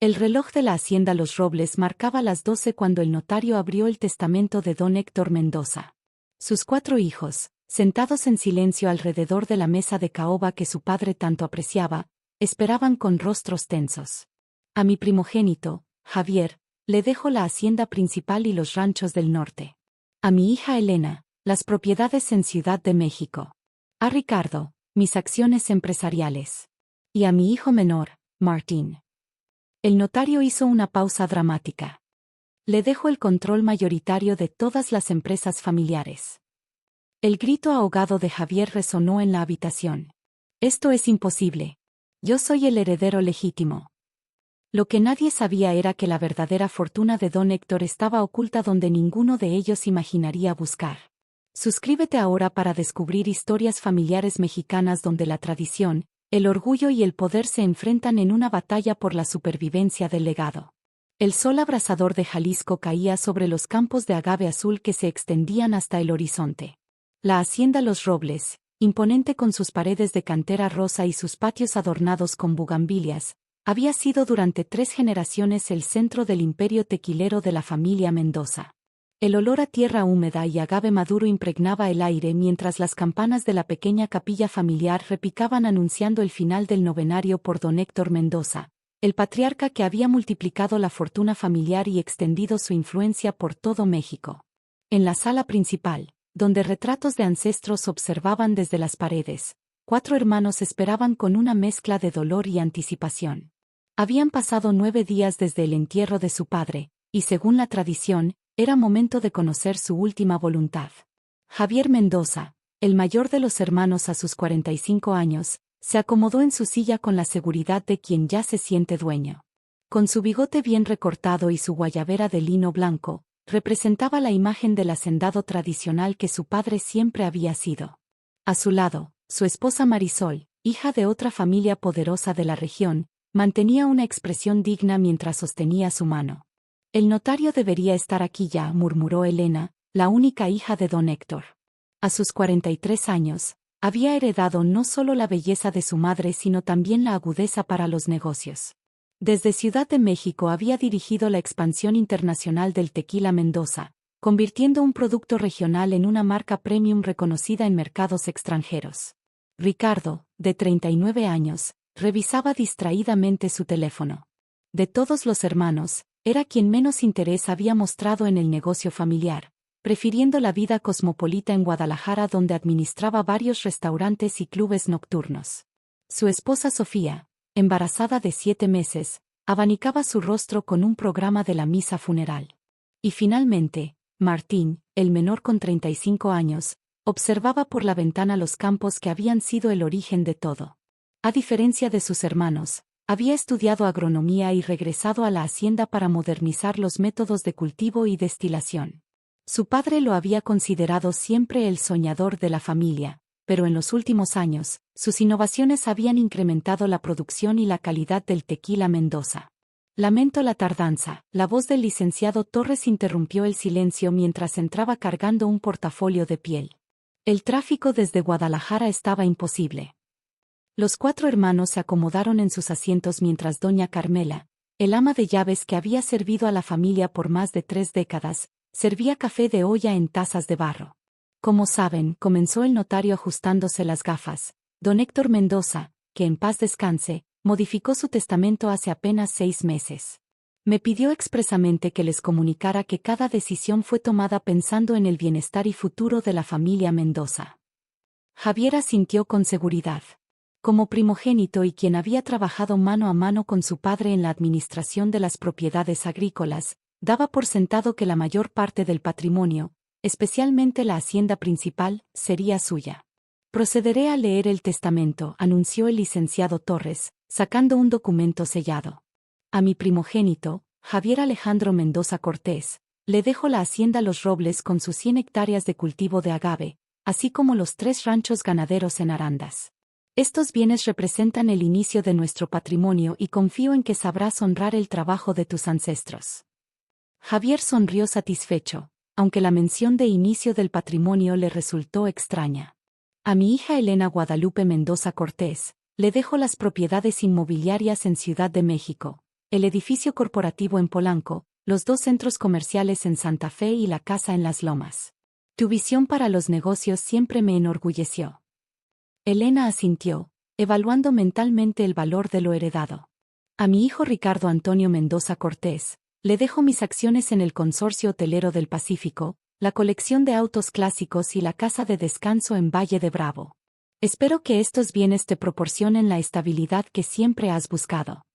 El reloj de la hacienda Los Robles marcaba las 12 cuando el notario abrió el testamento de don Héctor Mendoza. Sus 4 hijos, sentados en silencio alrededor de la mesa de caoba que su padre tanto apreciaba, esperaban con rostros tensos. A mi primogénito, Javier, le dejo la hacienda principal y los ranchos del norte. A mi hija Elena, las propiedades en Ciudad de México. A Ricardo, mis acciones empresariales. Y a mi hijo menor, Martín. El notario hizo una pausa dramática. Le dejo el control mayoritario de todas las empresas familiares. El grito ahogado de Javier resonó en la habitación. Esto es imposible. Yo soy el heredero legítimo. Lo que nadie sabía era que la verdadera fortuna de don Héctor estaba oculta donde ninguno de ellos imaginaría buscar. Suscríbete ahora para descubrir historias familiares mexicanas donde la tradición, el orgullo y el poder se enfrentan en una batalla por la supervivencia del legado. El sol abrasador de Jalisco caía sobre los campos de agave azul que se extendían hasta el horizonte. La hacienda Los Robles, imponente con sus paredes de cantera rosa y sus patios adornados con bugambilias, había sido durante 3 generaciones el centro del imperio tequilero de la familia Mendoza. El olor a tierra húmeda y agave maduro impregnaba el aire mientras las campanas de la pequeña capilla familiar repicaban anunciando el final del novenario por don Héctor Mendoza, el patriarca que había multiplicado la fortuna familiar y extendido su influencia por todo México. En la sala principal, donde retratos de ancestros observaban desde las paredes, 4 hermanos esperaban con una mezcla de dolor y anticipación. Habían pasado 9 días desde el entierro de su padre, y según la tradición, era momento de conocer su última voluntad. Javier Mendoza, el mayor de los hermanos a sus 45 años, se acomodó en su silla con la seguridad de quien ya se siente dueño. Con su bigote bien recortado y su guayabera de lino blanco, representaba la imagen del hacendado tradicional que su padre siempre había sido. A su lado, su esposa Marisol, hija de otra familia poderosa de la región, mantenía una expresión digna mientras sostenía su mano. El notario debería estar aquí ya, murmuró Elena, la única hija de don Héctor. A sus 43 años, había heredado no solo la belleza de su madre sino también la agudeza para los negocios. Desde Ciudad de México había dirigido la expansión internacional del tequila Mendoza, convirtiendo un producto regional en una marca premium reconocida en mercados extranjeros. Ricardo, de 39 años, revisaba distraídamente su teléfono. De todos los hermanos, era quien menos interés había mostrado en el negocio familiar, prefiriendo la vida cosmopolita en Guadalajara donde administraba varios restaurantes y clubes nocturnos. Su esposa Sofía, embarazada de 7 meses, abanicaba su rostro con un programa de la misa funeral. Y finalmente, Martín, el menor con 35 años, observaba por la ventana los campos que habían sido el origen de todo. A diferencia de sus hermanos, había estudiado agronomía y regresado a la hacienda para modernizar los métodos de cultivo y destilación. Su padre lo había considerado siempre el soñador de la familia, pero en los últimos años, sus innovaciones habían incrementado la producción y la calidad del tequila Mendoza. Lamento la tardanza, la voz del licenciado Torres interrumpió el silencio mientras entraba cargando un portafolio de piel. El tráfico desde Guadalajara estaba imposible. Los 4 hermanos se acomodaron en sus asientos mientras doña Carmela, el ama de llaves que había servido a la familia por más de 3 décadas, servía café de olla en tazas de barro. Como saben, comenzó el notario ajustándose las gafas, don Héctor Mendoza, que en paz descanse, modificó su testamento hace apenas 6 meses. Me pidió expresamente que les comunicara que cada decisión fue tomada pensando en el bienestar y futuro de la familia Mendoza. Javier asintió con seguridad. Como primogénito y quien había trabajado mano a mano con su padre en la administración de las propiedades agrícolas, daba por sentado que la mayor parte del patrimonio, especialmente la hacienda principal, sería suya. Procederé a leer el testamento, anunció el licenciado Torres, sacando un documento sellado. A mi primogénito, Javier Alejandro Mendoza Cortés, le dejo la hacienda Los Robles con sus 100 hectáreas de cultivo de agave, así como los 3 ranchos ganaderos en Arandas. Estos bienes representan el inicio de nuestro patrimonio y confío en que sabrás honrar el trabajo de tus ancestros. Javier sonrió satisfecho, aunque la mención de inicio del patrimonio le resultó extraña. A mi hija Elena Guadalupe Mendoza Cortés, le dejo las propiedades inmobiliarias en Ciudad de México, el edificio corporativo en Polanco, los 2 centros comerciales en Santa Fe y la casa en Las Lomas. Tu visión para los negocios siempre me enorgulleció. Elena asintió, evaluando mentalmente el valor de lo heredado. A mi hijo Ricardo Antonio Mendoza Cortés, le dejo mis acciones en el Consorcio Hotelero del Pacífico, la colección de autos clásicos y la casa de descanso en Valle de Bravo. Espero que estos bienes te proporcionen la estabilidad que siempre has buscado.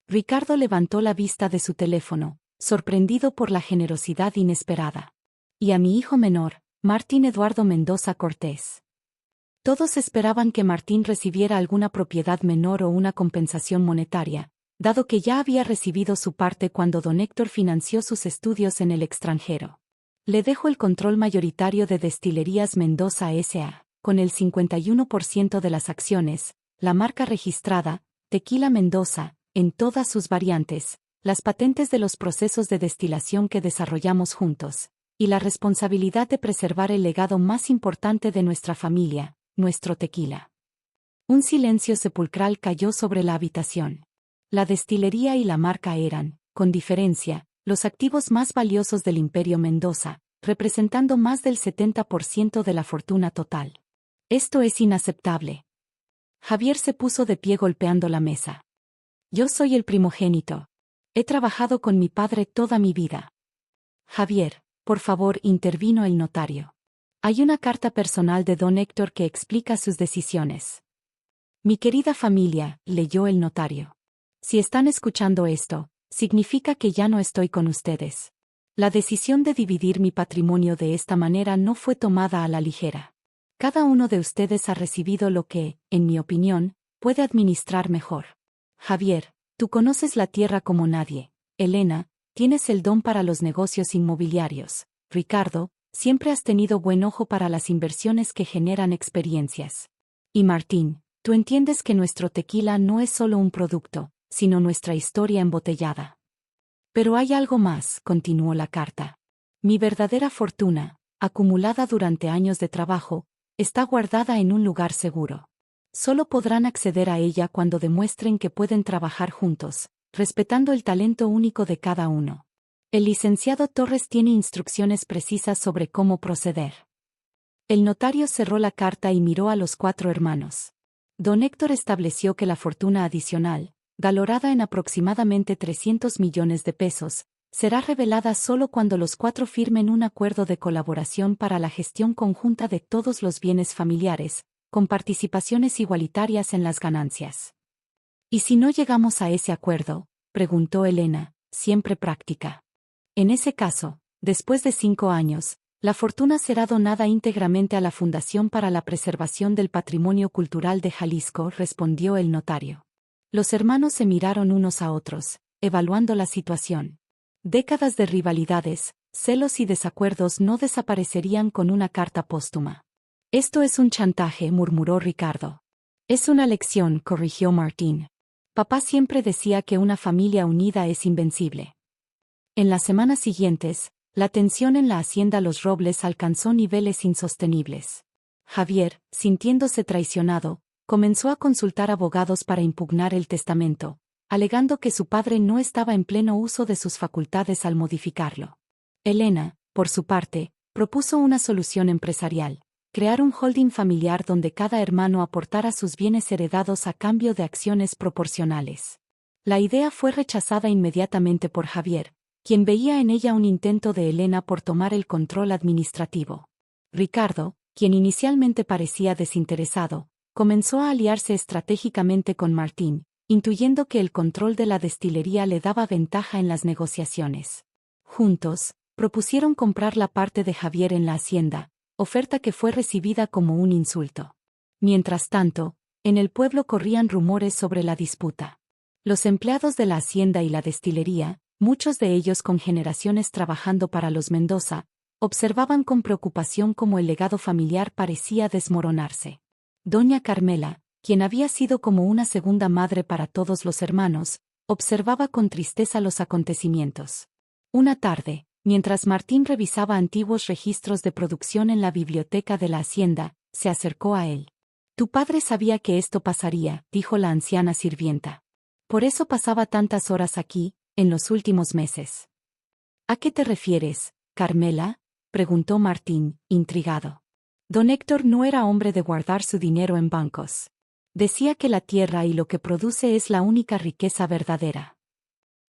Ricardo levantó la vista de su teléfono, sorprendido por la generosidad inesperada. Y a mi hijo menor, Martín Eduardo Mendoza Cortés. Todos esperaban que Martín recibiera alguna propiedad menor o una compensación monetaria, dado que ya había recibido su parte cuando don Héctor financió sus estudios en el extranjero. Le dejo el control mayoritario de Destilerías Mendoza S.A., con el 51% de las acciones, la marca registrada, Tequila Mendoza, en todas sus variantes, las patentes de los procesos de destilación que desarrollamos juntos, y la responsabilidad de preservar el legado más importante de nuestra familia, nuestro tequila. Un silencio sepulcral cayó sobre la habitación. La destilería y la marca eran, con diferencia, los activos más valiosos del Imperio Mendoza, representando más del 70% de la fortuna total. Esto es inaceptable. Javier se puso de pie golpeando la mesa. Yo soy el primogénito. He trabajado con mi padre toda mi vida. Javier, por favor, intervino el notario. Hay una carta personal de don Héctor que explica sus decisiones. Mi querida familia, leyó el notario. Si están escuchando esto, significa que ya no estoy con ustedes. La decisión de dividir mi patrimonio de esta manera no fue tomada a la ligera. Cada uno de ustedes ha recibido lo que, en mi opinión, puede administrar mejor. Javier, tú conoces la tierra como nadie. Elena, tienes el don para los negocios inmobiliarios. Ricardo, siempre has tenido buen ojo para las inversiones que generan experiencias. Y Martín, tú entiendes que nuestro tequila no es solo un producto, sino nuestra historia embotellada. Pero hay algo más, continuó la carta. Mi verdadera fortuna, acumulada durante años de trabajo, está guardada en un lugar seguro. Solo podrán acceder a ella cuando demuestren que pueden trabajar juntos, respetando el talento único de cada uno. El licenciado Torres tiene instrucciones precisas sobre cómo proceder. El notario cerró la carta y miró a los 4 hermanos. Don Héctor estableció que la fortuna adicional, valorada en aproximadamente 300 millones de pesos, será revelada solo cuando los 4 firmen un acuerdo de colaboración para la gestión conjunta de todos los bienes familiares, con participaciones igualitarias en las ganancias. ¿Y si no llegamos a ese acuerdo?, preguntó Elena, siempre práctica. En ese caso, después de 5 años, la fortuna será donada íntegramente a la Fundación para la Preservación del Patrimonio Cultural de Jalisco, respondió el notario. Los hermanos se miraron unos a otros, evaluando la situación. Décadas de rivalidades, celos y desacuerdos no desaparecerían con una carta póstuma. Esto es un chantaje, murmuró Ricardo. Es una lección, corrigió Martín. Papá siempre decía que una familia unida es invencible. En las semanas siguientes, la tensión en la hacienda Los Robles alcanzó niveles insostenibles. Javier, sintiéndose traicionado, comenzó a consultar abogados para impugnar el testamento, alegando que su padre no estaba en pleno uso de sus facultades al modificarlo. Elena, por su parte, propuso una solución empresarial: crear un holding familiar donde cada hermano aportara sus bienes heredados a cambio de acciones proporcionales. La idea fue rechazada inmediatamente por Javier, quien veía en ella un intento de Elena por tomar el control administrativo. Ricardo, quien inicialmente parecía desinteresado, comenzó a aliarse estratégicamente con Martín, intuyendo que el control de la destilería le daba ventaja en las negociaciones. Juntos, propusieron comprar la parte de Javier en la hacienda, oferta que fue recibida como un insulto. Mientras tanto, en el pueblo corrían rumores sobre la disputa. Los empleados de la hacienda y la destilería, muchos de ellos con generaciones trabajando para los Mendoza, observaban con preocupación cómo el legado familiar parecía desmoronarse. Doña Carmela, quien había sido como una segunda madre para todos los hermanos, observaba con tristeza los acontecimientos. Una tarde, mientras Martín revisaba antiguos registros de producción en la biblioteca de la hacienda, se acercó a él. «Tu padre sabía que esto pasaría», dijo la anciana sirvienta. Por eso pasaba tantas horas aquí, en los últimos meses. ¿A qué te refieres, Carmela?, preguntó Martín, intrigado. Don Héctor no era hombre de guardar su dinero en bancos. Decía que la tierra y lo que produce es la única riqueza verdadera.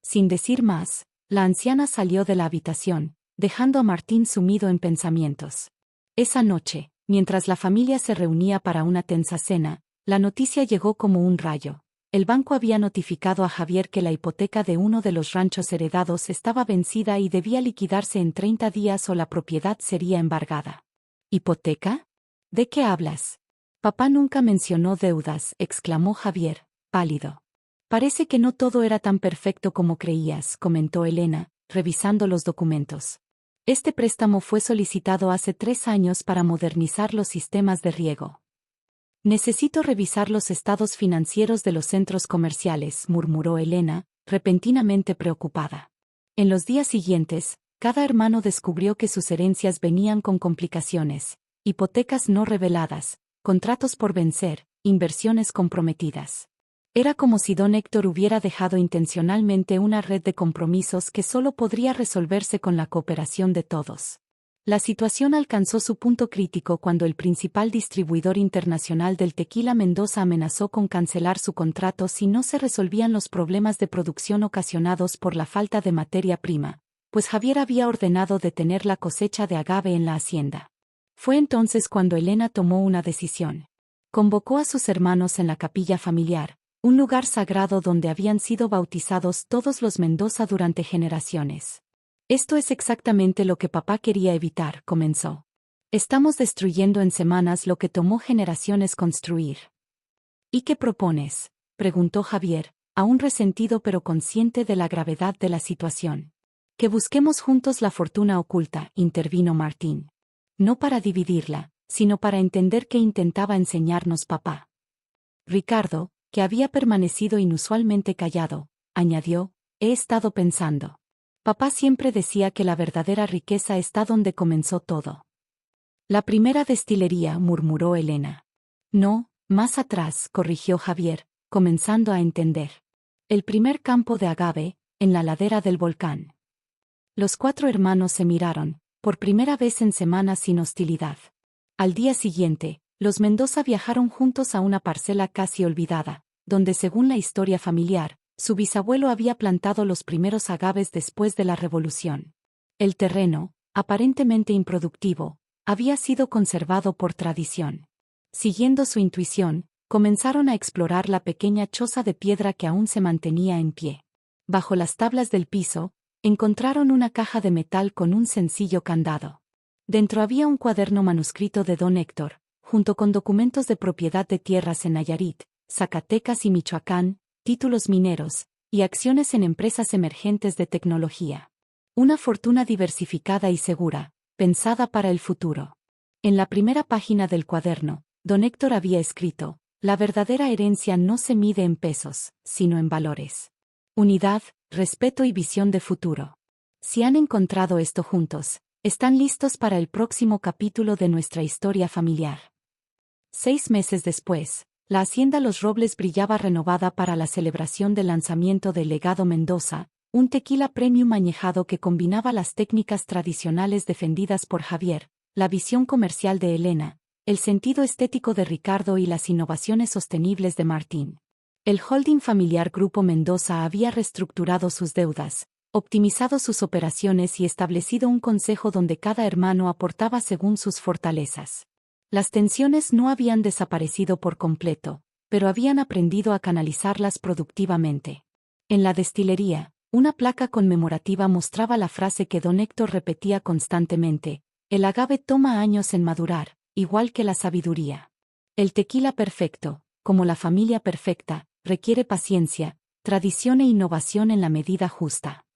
Sin decir más, la anciana salió de la habitación, dejando a Martín sumido en pensamientos. Esa noche, mientras la familia se reunía para una tensa cena, la noticia llegó como un rayo. El banco había notificado a Javier que la hipoteca de uno de los ranchos heredados estaba vencida y debía liquidarse en 30 días o la propiedad sería embargada. ¿Hipoteca? ¿De qué hablas? Papá nunca mencionó deudas, exclamó Javier, pálido. Parece que no todo era tan perfecto como creías, comentó Elena, revisando los documentos. Este préstamo fue solicitado hace 3 años para modernizar los sistemas de riego. Necesito revisar los estados financieros de los centros comerciales, murmuró Elena, repentinamente preocupada. En los días siguientes, cada hermano descubrió que sus herencias venían con complicaciones, hipotecas no reveladas, contratos por vencer, inversiones comprometidas. Era como si don Héctor hubiera dejado intencionalmente una red de compromisos que solo podría resolverse con la cooperación de todos. La situación alcanzó su punto crítico cuando el principal distribuidor internacional del tequila Mendoza amenazó con cancelar su contrato si no se resolvían los problemas de producción ocasionados por la falta de materia prima, pues Javier había ordenado detener la cosecha de agave en la hacienda. Fue entonces cuando Elena tomó una decisión. Convocó a sus hermanos en la capilla familiar, un lugar sagrado donde habían sido bautizados todos los Mendoza durante generaciones. Esto es exactamente lo que papá quería evitar, comenzó. Estamos destruyendo en semanas lo que tomó generaciones construir. ¿Y qué propones?, preguntó Javier, aún resentido pero consciente de la gravedad de la situación. Que busquemos juntos la fortuna oculta, intervino Martín. No para dividirla, sino para entender qué intentaba enseñarnos papá. Ricardo, que había permanecido inusualmente callado, añadió, he estado pensando. Papá siempre decía que la verdadera riqueza está donde comenzó todo. La primera destilería, murmuró Elena. No, más atrás, corrigió Javier, comenzando a entender. El primer campo de agave, en la ladera del volcán. Los 4 hermanos se miraron, por primera vez en semanas sin hostilidad. Al día siguiente, los Mendoza viajaron juntos a una parcela casi olvidada, donde según la historia familiar, su bisabuelo había plantado los primeros agaves después de la Revolución. El terreno, aparentemente improductivo, había sido conservado por tradición. Siguiendo su intuición, comenzaron a explorar la pequeña choza de piedra que aún se mantenía en pie. Bajo las tablas del piso, encontraron una caja de metal con un sencillo candado. Dentro había un cuaderno manuscrito de don Héctor, junto con documentos de propiedad de tierras en Nayarit, Zacatecas y Michoacán, títulos mineros, y acciones en empresas emergentes de tecnología. Una fortuna diversificada y segura, pensada para el futuro. En la primera página del cuaderno, don Héctor había escrito, la verdadera herencia no se mide en pesos, sino en valores. Unidad, respeto y visión de futuro. Si han encontrado esto juntos, están listos para el próximo capítulo de nuestra historia familiar. 6 meses después, la hacienda Los Robles brillaba renovada para la celebración del lanzamiento del Legado Mendoza, un tequila premium añejado que combinaba las técnicas tradicionales defendidas por Javier, la visión comercial de Elena, el sentido estético de Ricardo y las innovaciones sostenibles de Martín. El holding familiar Grupo Mendoza había reestructurado sus deudas, optimizado sus operaciones y establecido un consejo donde cada hermano aportaba según sus fortalezas. Las tensiones no habían desaparecido por completo, pero habían aprendido a canalizarlas productivamente. En la destilería, una placa conmemorativa mostraba la frase que don Héctor repetía constantemente: el agave toma años en madurar, igual que la sabiduría. El tequila perfecto, como la familia perfecta, requiere paciencia, tradición e innovación en la medida justa.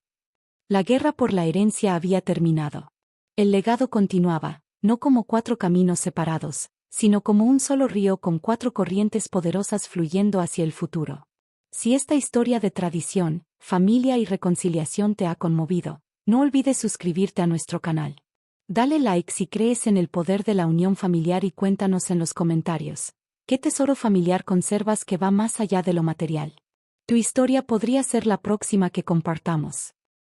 La guerra por la herencia había terminado. El legado continuaba, no como 4 caminos separados, sino como un solo río con 4 corrientes poderosas fluyendo hacia el futuro. Si esta historia de tradición, familia y reconciliación te ha conmovido, no olvides suscribirte a nuestro canal. Dale like si crees en el poder de la unión familiar y cuéntanos en los comentarios, ¿qué tesoro familiar conservas que va más allá de lo material? Tu historia podría ser la próxima que compartamos.